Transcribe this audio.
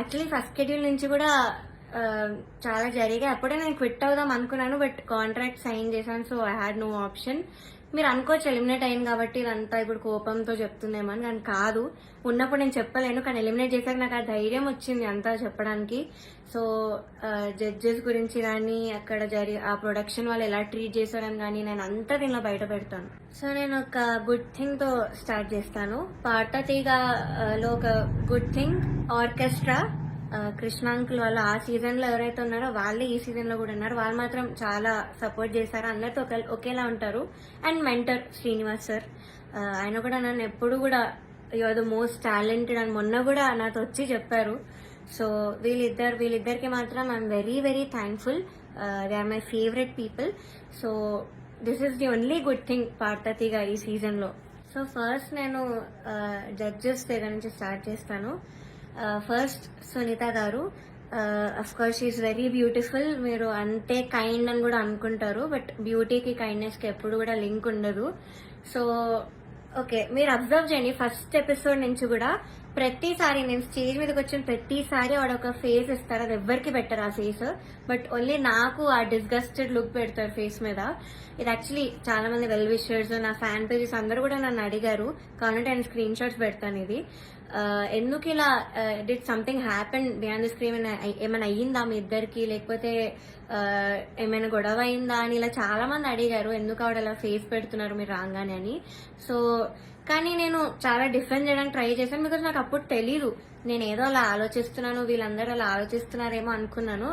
Actually first schedule నుంచి కూడా చాలా జరిగాయి. అప్పుడే నేను క్విట్ అవుదాం అనుకున్నాను, బట్ కాంట్రాక్ట్ సైన్ చేశాను. So I had no option. మీరు అనుకోవచ్చు ఎలిమినేట్ అయింది కాబట్టి ఇదంతా ఇప్పుడు కోపంతో చెప్తుందేమని, కానీ కాదు. ఉన్నప్పుడు నేను చెప్పలేను, కానీ ఎలిమినేట్ చేశాక నాకు ఆ ధైర్యం వచ్చింది అంతా చెప్పడానికి. సో జడ్జెస్ గురించి కానీ అక్కడ ఆ ప్రొడక్షన్ వాళ్ళు ఎలా ట్రీట్ చేశారని కానీ నేను అంతా దీనిలో బయట పెడతాను. సో నేను ఒక గుడ్ థింగ్ తో స్టార్ట్ చేస్తాను. పాటతీగలో ఒక గుడ్ థింగ్ ఆర్కెస్ట్రా, కృష్ణాంకుల్ వాళ్ళు ఆ సీజన్ లో ఎవరైతే ఉన్నారో వాళ్ళే ఈ సీజన్ లో కూడా ఉన్నారు. వాళ్ళు మాత్రం చాలా సపోర్ట్ చేశారు, అందరితో ఒకేలా ఉంటారు. అండ్ మెంటర్ శ్రీనివాస్ సార్, ఆయన కూడా నన్ను ఎప్పుడు కూడా you are the most talented అని మొన్న కూడా నాతో వచ్చి చెప్పారు. సో వీళ్ళిద్దరికి మాత్రం I'm very very thankful. They are my favourite people. So this is the only good thing పార్తతిగా ఈ సీజన్ లో. సో ఫస్ట్ నేను జడ్జెస్ దగ్గర నుంచి స్టార్ట్ చేస్తాను. ఫస్ట్ సునీత గారు, of course she is very beautiful. మీరు అంతే కైండ్ అని కూడా అనుకుంటారు, బట్ బ్యూటీకి కైండ్నెస్ కి ఎప్పుడు కూడా లింక్ ఉండదు. సో ఓకే, మీరు అబ్జర్వ్ చేయండి, ఫస్ట్ ఎపిసోడ్ నుంచి కూడా ప్రతిసారి నేను స్టేజ్ మీదకి వచ్చిన ప్రతిసారి వాడు ఒక ఫేస్ ఇస్తారు. అది ఎవ్వరికి పెట్టరు ఆ ఫేస్, బట్ ఓన్లీ నాకు ఆ డిస్గస్టెడ్ లుక్ పెడతారు ఫేస్ మీద. ఇది యాక్చువల్లీ చాలా మంది వెల్ విషర్స్, నా ఫ్యాన్ పేజెస్ అందరూ కూడా నన్ను అడిగారు, కాబట్టి నేను స్క్రీన్ షాట్స్ పెడతాను. ఇది ఎందుకు ఇలా did something happen beyond the screen, ఏమైనా అయ్యిందా మీ ఇద్దరికి, లేకపోతే ఏమైనా గొడవ అయిందా అని ఇలా చాలా మంది అడిగారు. ఎందుకు ఆవిడ అలా ఫేస్ పెడుతున్నారు మీరు రాగానే అని. సో కానీ నేను చాలా డిఫరెంట్ చేయడానికి ట్రై చేశాను, బికాజ్ నాకు అప్పుడు తెలీదు. నేను ఏదో అలా ఆలోచిస్తున్నాను, వీళ్ళందరూ అలా ఆలోచిస్తున్నారేమో అనుకున్నాను.